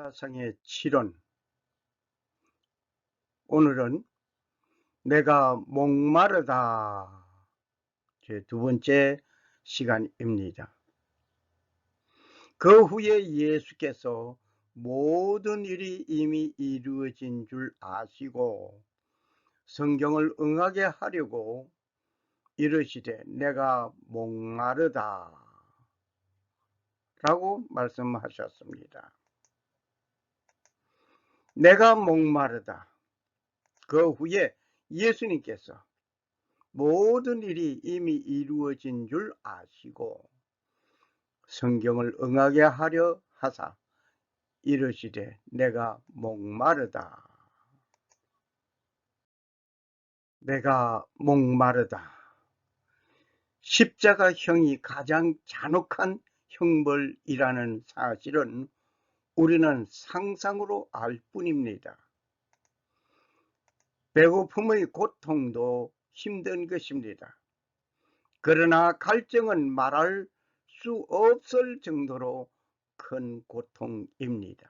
사상의 7원. 오늘은 내가 목마르다 제 두 번째 시간입니다. 그 후에 예수께서 모든 일이 이미 이루어진 줄 아시고 성경을 응하게 하려고 이르시되 내가 목마르다 라고 말씀하셨습니다. 내가 목마르다. 그 후에 예수님께서 모든 일이 이미 이루어진 줄 아시고 성경을 응하게 하려 하사 이르시되 내가 목마르다. 내가 목마르다. 십자가형이 가장 잔혹한 형벌이라는 사실은 우리는 상상으로 알 뿐입니다. 배고픔의 고통도 힘든 것입니다. 그러나 갈증은 말할 수 없을 정도로 큰 고통입니다.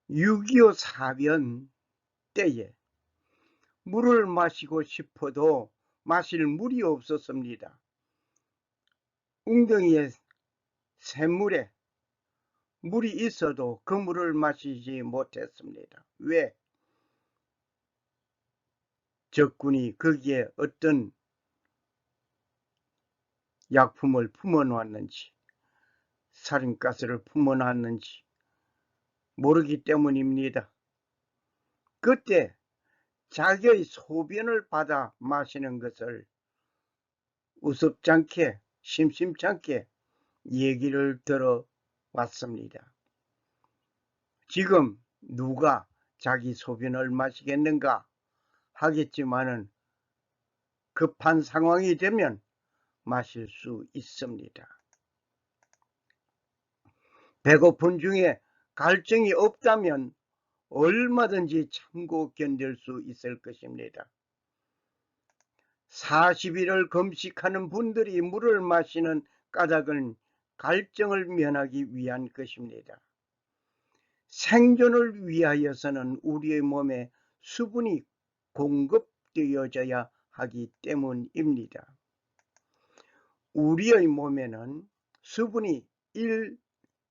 6.25 사변 때에 물을 마시고 싶어도 마실 물이 없었습니다. 웅덩이에 샘물에 물이 있어도 그 물을 마시지 못했습니다. 왜? 적군이 거기에 어떤 약품을 품어놨는지 살인가스를 품어놨는지 모르기 때문입니다. 그때 자기의 소변을 받아 마시는 것을 우습잖게 심심찮게 얘기를 들어왔습니다. 지금 누가 자기 소변을 마시겠는가 하겠지만은 급한 상황이 되면 마실 수 있습니다. 배고픈 중에 갈증이 없다면 얼마든지 참고 견딜 수 있을 것입니다. 40일을 금식하는 분들이 물을 마시는 까닭은 갈증을 면하기 위한 것입니다. 생존을 위하여서는 우리의 몸에 수분이 공급되어져야 하기 때문입니다. 우리의 몸에는 수분이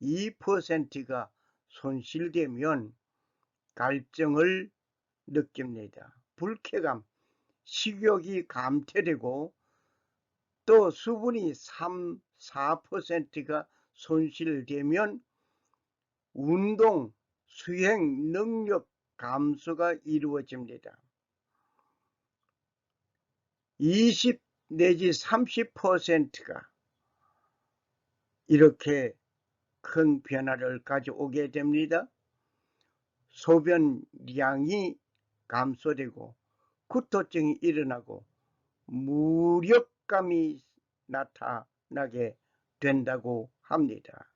2%가 손실되면 갈증을 느낍니다. 불쾌감, 식욕이 감퇴되고 또 수분이 3, 4%가 손실되면 운동, 수행 능력 감소가 이루어집니다. 20 내지 30%가 이렇게 큰 변화를 가져오게 됩니다. 소변량이 감소되고 구토증이 일어나고 무력감이 나타나게 된다고 합니다.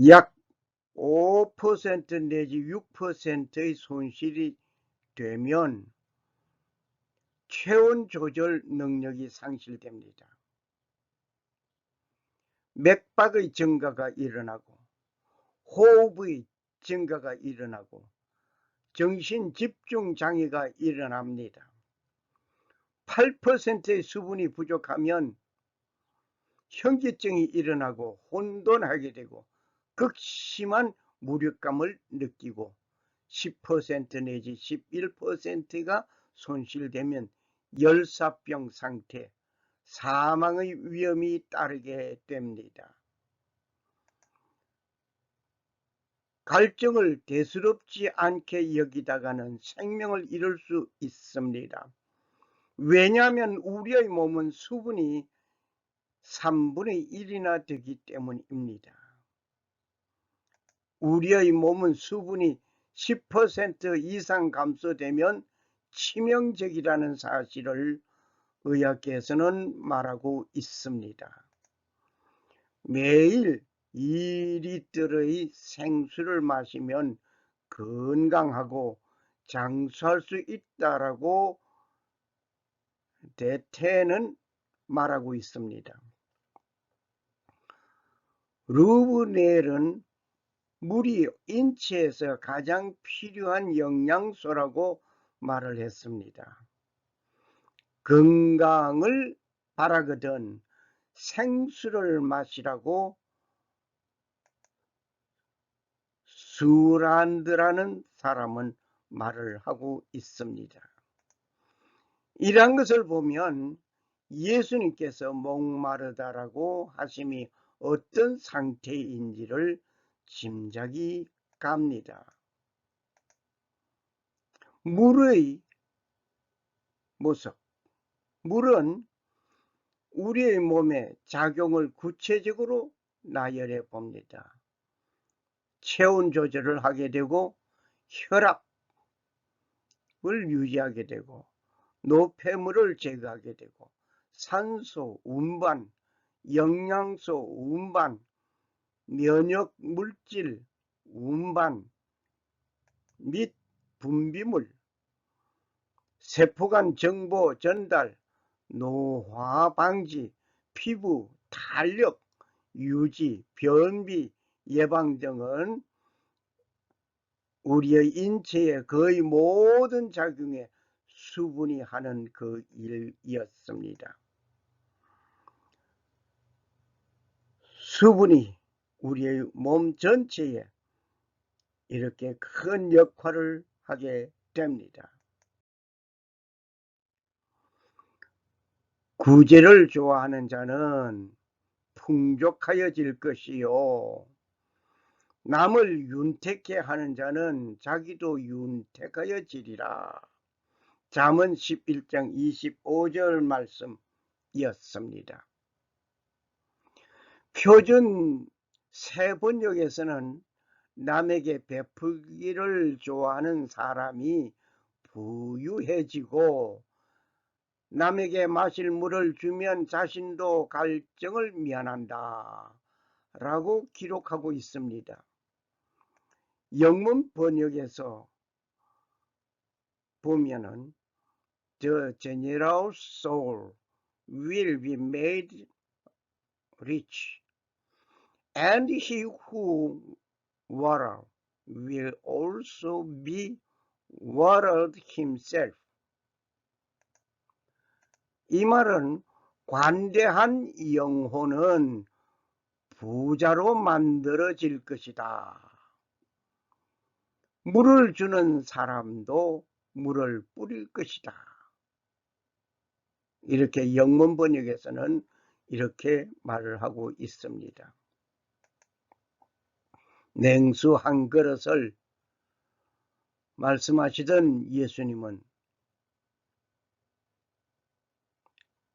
약 5% 내지 6%의 손실이 되면 체온 조절 능력이 상실됩니다. 맥박의 증가가 일어나고 호흡의 증가가 일어나고 정신 집중 장애가 일어납니다. 8%의 수분이 부족하면 현기증이 일어나고 혼돈하게 되고 극심한 무력감을 느끼고 10% 내지 11%가 손실되면 열사병 상태, 사망의 위험이 따르게 됩니다. 갈증을 대수롭지 않게 여기다가는 생명을 잃을 수 있습니다. 왜냐하면 우리의 몸은 수분이 3분의 1이나 되기 때문입니다. 우리의 몸은 수분이 10% 이상 감소되면 치명적이라는 사실을 의학계에서는 말하고 있습니다. 매일 2리터의 생수를 마시면 건강하고 장수할 수 있다라고 대태는 말하고 있습니다. 르브넬은 물이 인체에서 가장 필요한 영양소라고 말을 했습니다. 건강을 바라거든 생수를 마시라고 수란드라는 사람은 말을 하고 있습니다. 이러한 것을 보면 예수님께서 목마르다라고 하심이 어떤 상태인지를 짐작이 갑니다. 물의 모습. 물은 우리의 몸에 작용을 구체적으로 나열해 봅니다. 체온 조절을 하게 되고 혈압을 유지하게 되고 노폐물을 제거하게 되고 산소 운반, 영양소 운반, 면역 물질 운반 및 분비물, 세포 간 정보 전달, 노화 방지, 피부 탄력 유지, 변비 예방 등은 우리의 인체의 거의 모든 작용에 수분이 하는 그 일이었습니다. 수분이 우리의 몸 전체에 이렇게 큰 역할을 하게 됩니다. 구제를 좋아하는 자는 풍족하여질 것이요 남을 윤택해 하는 자는 자기도 윤택하여지리라. 잠언 11장 25절 말씀이었습니다. 표준 새번역에서는 남에게 베풀기를 좋아하는 사람이 부유해지고 남에게 마실 물을 주면 자신도 갈증을 면한다 라고 기록하고 있습니다. 영문 번역에서 보면은 The generous soul will be made rich, and he who water will also be watered himself. 이 말은 관대한 영혼은 부자로 만들어질 것이다. 물을 주는 사람도 물을 뿌릴 것이다. 이렇게 영문 번역에서는 이렇게 말을 하고 있습니다. 냉수 한 그릇을 말씀하시던 예수님은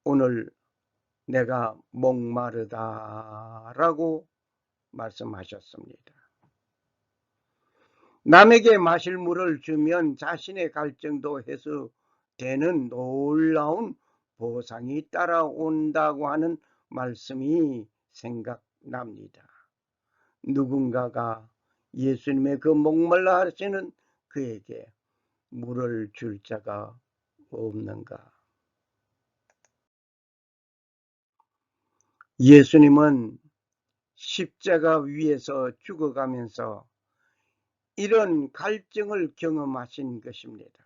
오늘 내가 목마르다라고 말씀하셨습니다. 남에게 마실 물을 주면 자신의 갈증도 해소되는 놀라운 보상이 따라온다고 하는 말씀이 생각납니다. 누군가가 예수님의 그 목말라 하시는 그에게 물을 줄 자가 없는가? 예수님은 십자가 위에서 죽어가면서 이런 갈증을 경험하신 것입니다.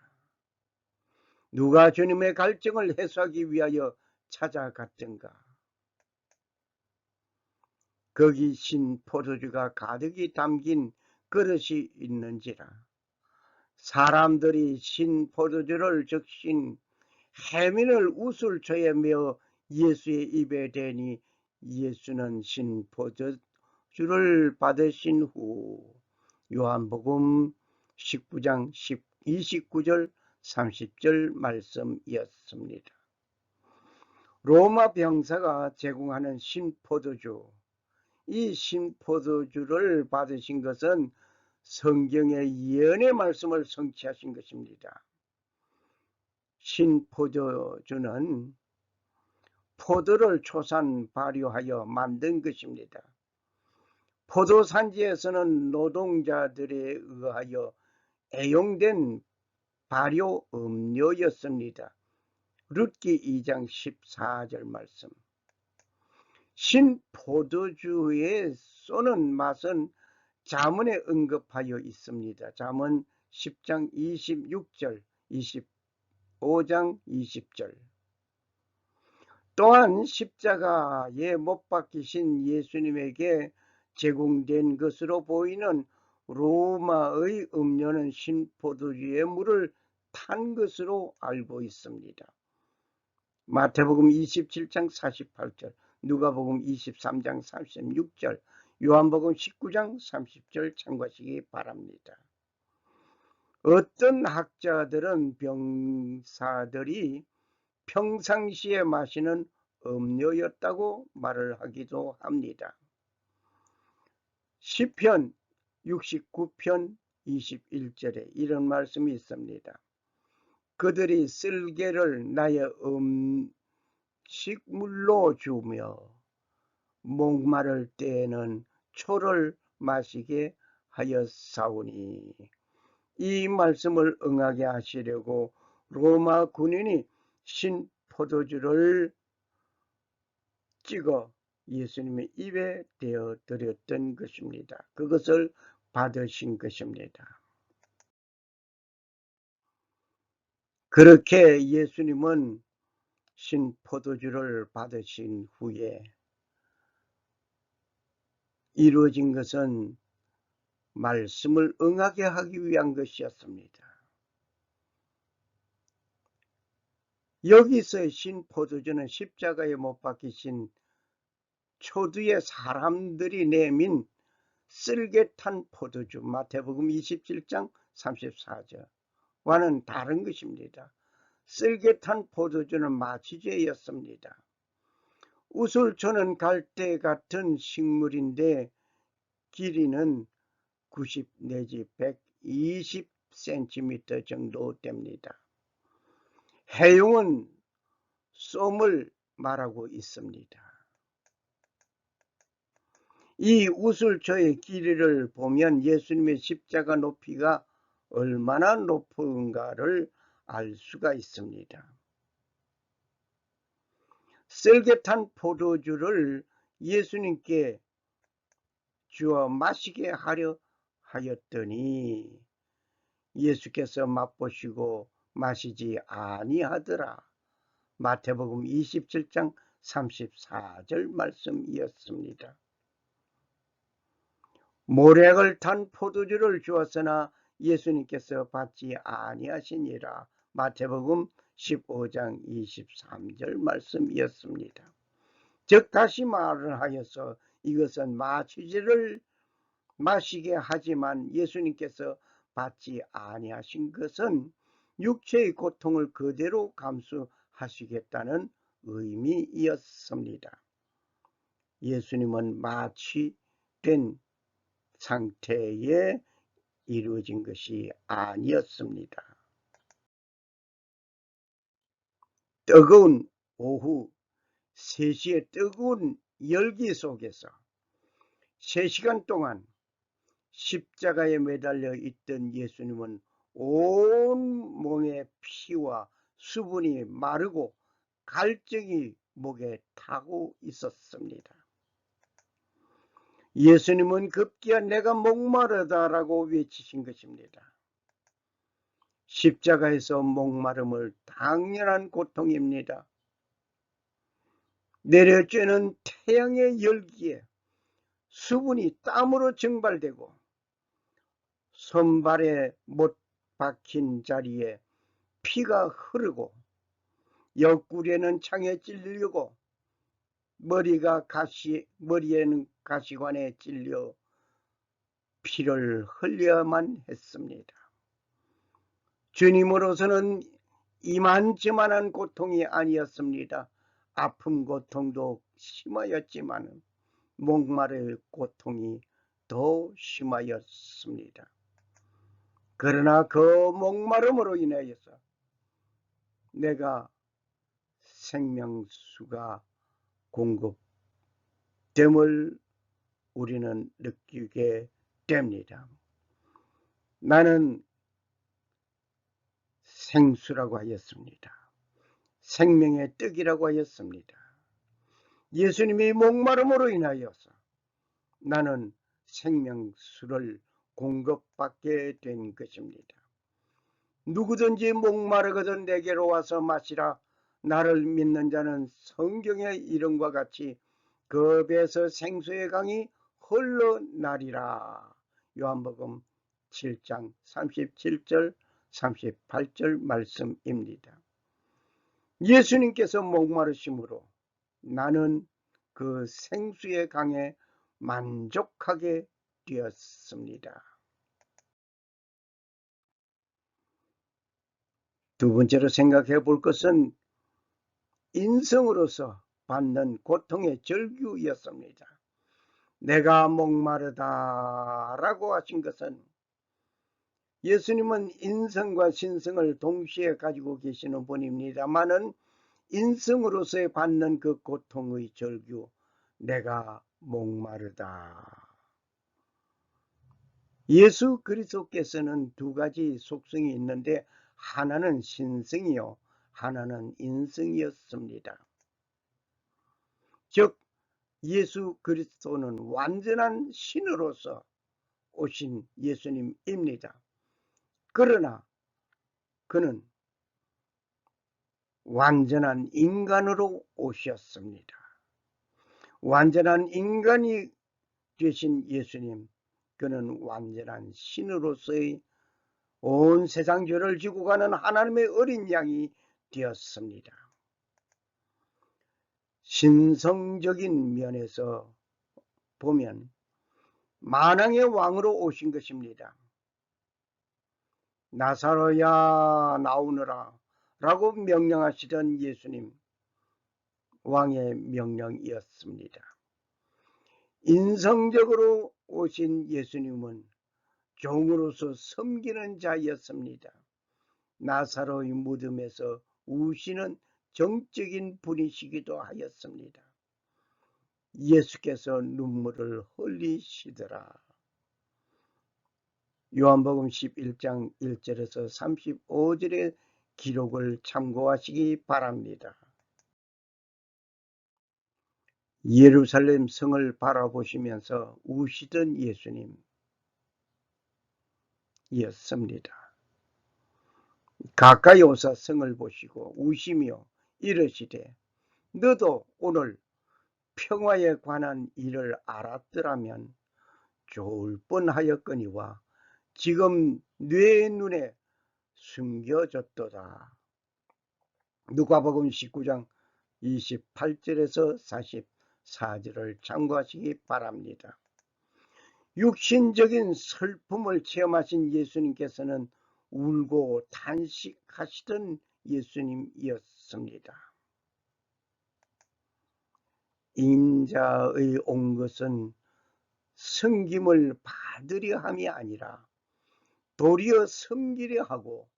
누가 주님의 갈증을 해소하기 위하여 찾아갔던가? 거기 신 포도주가 가득히 담긴 그릇이 있는지라 사람들이 신 포도주를 적신 해민을 우슬초에 메어 예수의 입에 대니 예수는 신 포도주를 받으신 후 요한복음 19장 29절 30절 말씀이었습니다. 로마 병사가 제공하는 신포도주, 이 신포도주를 받으신 것은 성경의 예언의 말씀을 성취하신 것입니다. 신포도주는 포도를 초산 발효하여 만든 것입니다. 포도산지에서는 노동자들에 의하여 애용된 발효 음료였습니다. 룻기 2장 14절 말씀. 신포도주의 쏘는 맛은 잠언에 언급하여 있습니다. 잠언 10장 26절, 25장 20절. 또한 십자가에 못 박히신 예수님에게 제공된 것으로 보이는 로마의 음료는 신포도주의 물을 탄 것으로 알고 있습니다. 마태복음 27장 48절, 누가복음 23장 36절, 요한복음 19장 30절 참고하시기 바랍니다. 어떤 학자들은 병사들이 평상시에 마시는 음료였다고 말을 하기도 합니다. 시편 69편 21절에 이런 말씀이 있습니다. 그들이 쓸개를 나의 음식물로 주며 목마를 때에는 초를 마시게 하였사오니. 이 말씀을 응하게 하시려고 로마 군인이 신포도주를 찍어 예수님의 입에 대어 드렸던 것입니다. 그것을 받으신 것입니다. 그렇게 예수님은 신포도주를 받으신 후에 이루어진 것은 말씀을 응하게 하기 위한 것이었습니다. 여기서 신포도주는 십자가에 못 박히신 초두의 사람들이 내민 쓸개탄 포도주, 마태복음 27장 34절과는 다른 것입니다. 쓸개탄 포도주는 마취제였습니다. 우술초는 갈대 같은 식물인데 길이는 90 내지 120cm 정도 됩니다. 해용은 쏨을 말하고 있습니다. 이 우술초의 길이를 보면 예수님의 십자가 높이가 얼마나 높은가를 알 수가 있습니다. 쓸개탄 포도주를 예수님께 주어 마시게 하려 하였더니 예수께서 맛보시고 마시지 아니하더라. 마태복음 27장 34절 말씀이었습니다. 모략을 탄 포도주를 주었으나 예수님께서 받지 아니하시니라. 마태복음 15장 23절 말씀이었습니다. 즉 다시 말을 하여서 이것은 마취제를 마시게 하지만 예수님께서 받지 아니하신 것은 육체의 고통을 그대로 감수하시겠다는 의미였습니다. 예수님은 마취된 상태에 이루어진 것이 아니었습니다. 뜨거운 오후 3시의 뜨거운 열기 속에서 3시간 동안 십자가에 매달려 있던 예수님은 온 몸의 피와 수분이 마르고 갈증이 목에 타고 있었습니다. 예수님은 급기야 내가 목마르다라고 외치신 것입니다. 십자가에서 목마름을 당연한 고통입니다. 내려쬐는 태양의 열기에 수분이 땀으로 증발되고 손발에 못 박힌 자리에 피가 흐르고 옆구리에는 창에 찔리고 머리에는 가시관에 찔려 피를 흘려야만 했습니다. 주님으로서는 이만저만한 고통이 아니었습니다. 아픔 고통도 심하였지만 목마를 고통이 더 심하였습니다. 그러나 그 목마름으로 인하여서 내가 생명수가 공급됨을 우리는 느끼게 됩니다. 나는 생수라고 하였습니다. 생명의 떡이라고 하였습니다. 예수님이 목마름으로 인하여서 나는 생명수를 공급받게 된 것입니다. 누구든지 목마르거든 내게로 와서 마시라. 나를 믿는 자는 성경의 이름과 같이 그 배에서 생수의 강이 흘러나리라. 요한복음 7장 37절 38절 말씀입니다. 예수님께서 목마르심으로 나는 그 생수의 강에 만족하게 되었습니다. 두 번째로 생각해 볼 것은 인성으로서 받는 고통의 절규였습니다. 내가 목마르다 라고 하신 것은 예수님은 인성과 신성을 동시에 가지고 계시는 분입니다만은 인성으로서의 받는 그 고통의 절규, 내가 목마르다. 예수 그리스도께서는 두 가지 속성이 있는데 하나는 신성이요, 하나는 인성이었습니다. 즉 예수 그리스도는 완전한 신으로서 오신 예수님입니다. 그러나 그는 완전한 인간으로 오셨습니다. 완전한 인간이 되신 예수님, 그는 완전한 신으로서의 온 세상 죄를 지고 가는 하나님의 어린 양이 되었습니다. 신성적인 면에서 보면 만왕의 왕으로 오신 것입니다. 나사로야 나오너라 라고 명령하시던 예수님, 왕의 명령이었습니다. 인성적으로 오신 예수님은 종으로서 섬기는 자였습니다. 나사로의 무덤에서 우시는 정적인 분이시기도 하였습니다. 예수께서 눈물을 흘리시더라. 요한복음 11장 1절에서 35절의 기록을 참고하시기 바랍니다. 예루살렘 성을 바라보시면서 우시던 예수님이었습니다. 가까이 오사 성을 보시고 우시며 이르시되 너도 오늘 평화에 관한 일을 알았더라면 좋을 뻔하였거니와 지금 내 눈에 숨겨졌도다. 누가복음 19장 28절에서 44절을 참고하시기 바랍니다. 육신적인 슬픔을 체험하신 예수님께서는 울고 탄식하시던 예수님이었습니다. 인자의 온 것은 섬김을 받으려 함이 아니라 도리어 섬기려 하고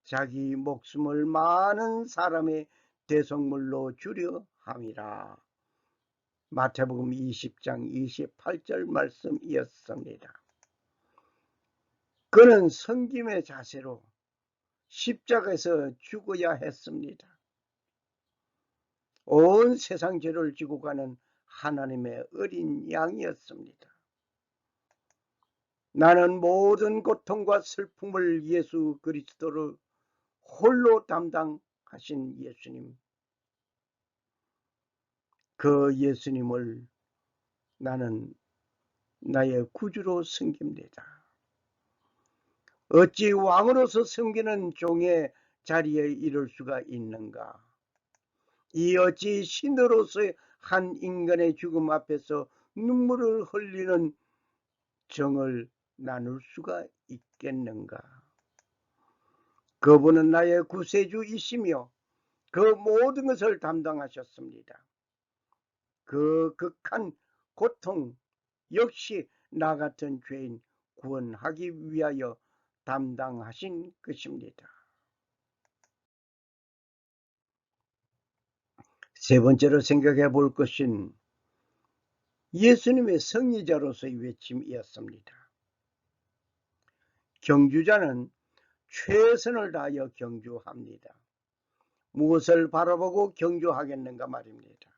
자기 목숨을 많은 사람의 대속물로 주려 함이라. 마태복음 20장 28절 말씀이었습니다. 그는 섬김의 자세로 십자가에서 죽어야 했습니다. 온 세상 죄를 지고 가는 하나님의 어린 양이었습니다. 나는 모든 고통과 슬픔을 예수 그리스도로 홀로 담당하신 예수님, 그 예수님을 나는 나의 구주로 섬깁니다. 어찌 왕으로서 섬기는 종의 자리에 이를 수가 있는가? 이 어찌 신으로서의 한 인간의 죽음 앞에서 눈물을 흘리는 정을 나눌 수가 있겠는가? 그분은 나의 구세주이시며 그 모든 것을 담당하셨습니다. 그 극한 고통 역시 나 같은 죄인 구원하기 위하여 담당하신 것입니다. 세 번째로 생각해 볼 것은 예수님의 승리자로서의 외침이었습니다. 경주자는 최선을 다하여 경주합니다. 무엇을 바라보고 경주하겠는가 말입니다.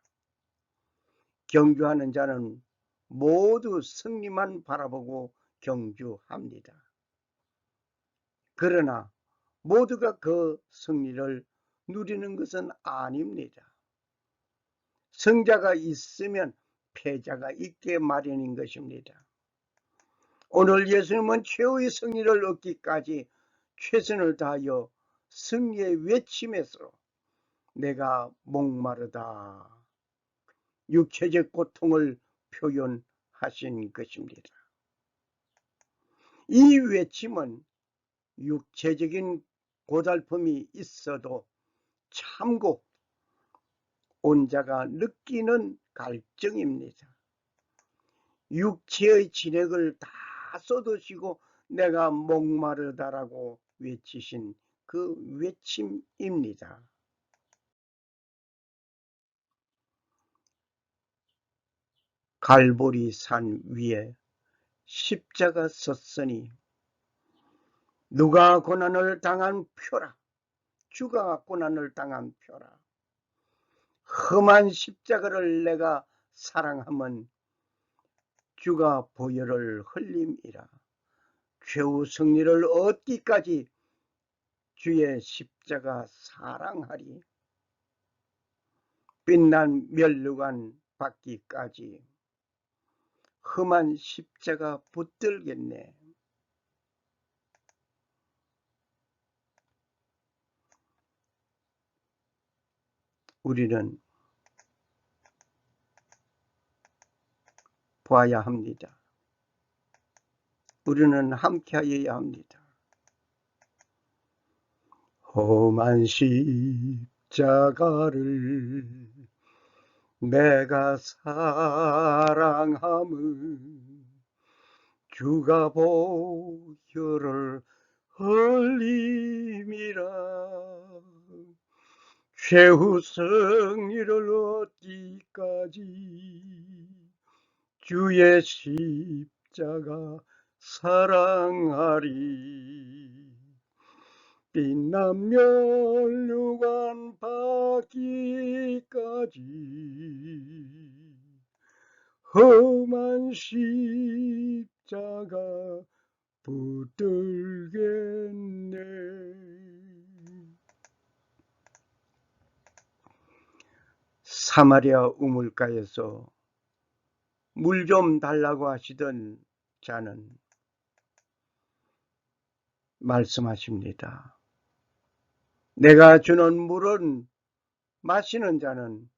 경주하는 자는 모두 승리만 바라보고 경주합니다. 그러나 모두가 그 승리를 누리는 것은 아닙니다. 승자가 있으면 패자가 있게 마련인 것입니다. 오늘 예수님은 최후의 승리를 얻기까지 최선을 다하여 승리의 외침에서 내가 목마르다, 육체적 고통을 표현하신 것입니다. 이 외침은 육체적인 고달픔이 있어도 참고 온 자가 느끼는 갈증입니다. 육체의 진액을 다 쏟으시고 내가 목마르다라고 외치신 그 외침입니다. 갈보리 산 위에 십자가 섰으니 누가 고난을 당한 표라, 주가 고난을 당한 표라. 험한 십자가를 내가 사랑하면 주가 보혈을 흘림이라. 최후 승리를 얻기까지 주의 십자가 사랑하리. 빛난 면류관 받기까지 험한 십자가 붙들겠네. 우리는 봐야 합니다. 우리는 함께하여야 합니다. 험한 십자가를 내가 사랑함은 주가 보혈을 흘림이라. 최후 승리를 얻기까지 주의 십자가 사랑하리. 빛난 면류관 받기까지 험한 십자가 붙들겠네. 사마리아 우물가에서 물 좀 달라고 하시던 자는 말씀하십니다. 내가 주는 물은 마시는 자는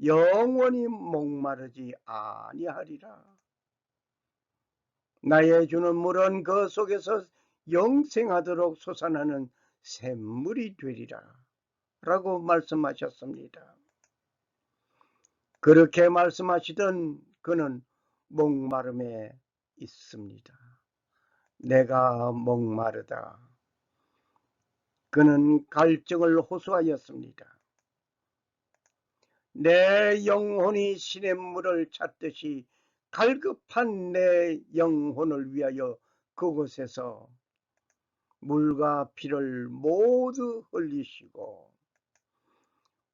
영원히 목마르지 아니하리라. 나의 주는 물은 그 속에서 영생하도록 솟아나는 샘물이 되리라 라고 말씀하셨습니다. 그렇게 말씀하시던 그는 목마름에 있습니다. 내가 목마르다. 그는 갈증을 호소하였습니다. 내 영혼이 시냇물을 찾듯이 갈급한 내 영혼을 위하여 그곳에서 물과 피를 모두 흘리시고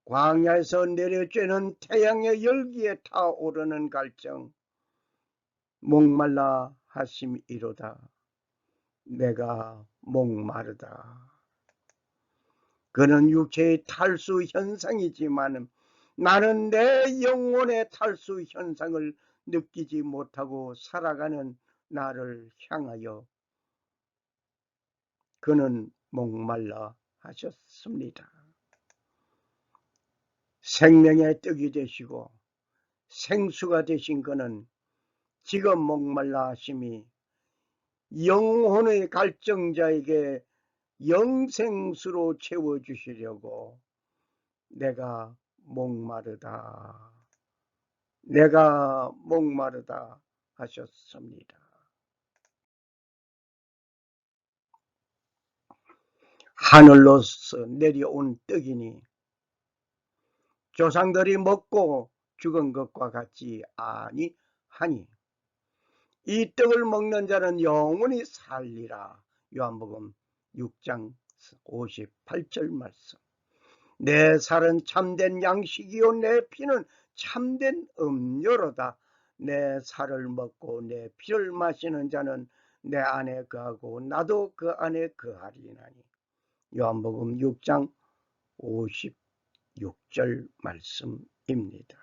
광야에서 내려쬐는 태양의 열기에 타오르는 갈증 목말라 하심이로다. 내가 목마르다. 그는 육체의 탈수 현상이지만 나는 내 영혼의 탈수 현상을 느끼지 못하고 살아가는 나를 향하여 그는 목말라 하셨습니다. 생명의 떡이 되시고 생수가 되신 그는 지금 목말라 하심이 영혼의 갈증자에게 영생수로 채워주시려고 내가 목마르다. 내가 목마르다 하셨습니다. 하늘로서 내려온 떡이니 조상들이 먹고 죽은 것과 같지 아니하니 이 떡을 먹는 자는 영원히 살리라. 요한복음 6장 58절 말씀. 내 살은 참된 양식이요 내 피는 참된 음료로다. 내 살을 먹고 내 피를 마시는 자는 내 안에 거하고 나도 그 안에 거하리나니. 요한복음 6장 56절 말씀입니다.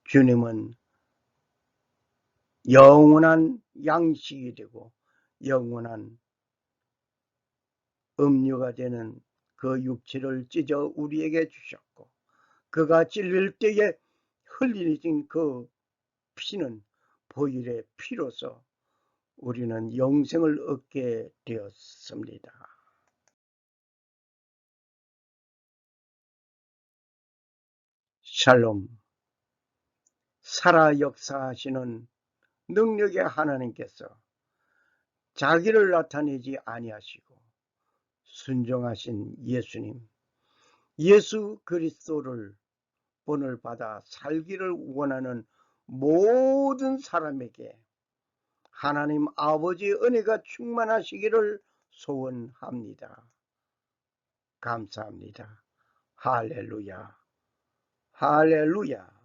주님은 영원한 양식이 되고 영원한 음료가 되는 그 육체를 찢어 우리에게 주셨고, 그가 찔릴 때에 흘리신 그 피는 보혈의 피로서 우리는 영생을 얻게 되었습니다. 샬롬. 살아 역사하시는 능력의 하나님께서 자기를 나타내지 아니하시고 순종하신 예수님, 예수 그리스도를 본을 받아 살기를 원하는 모든 사람에게 하나님 아버지의 은혜가 충만하시기를 소원합니다. 감사합니다. 할렐루야. 할렐루야.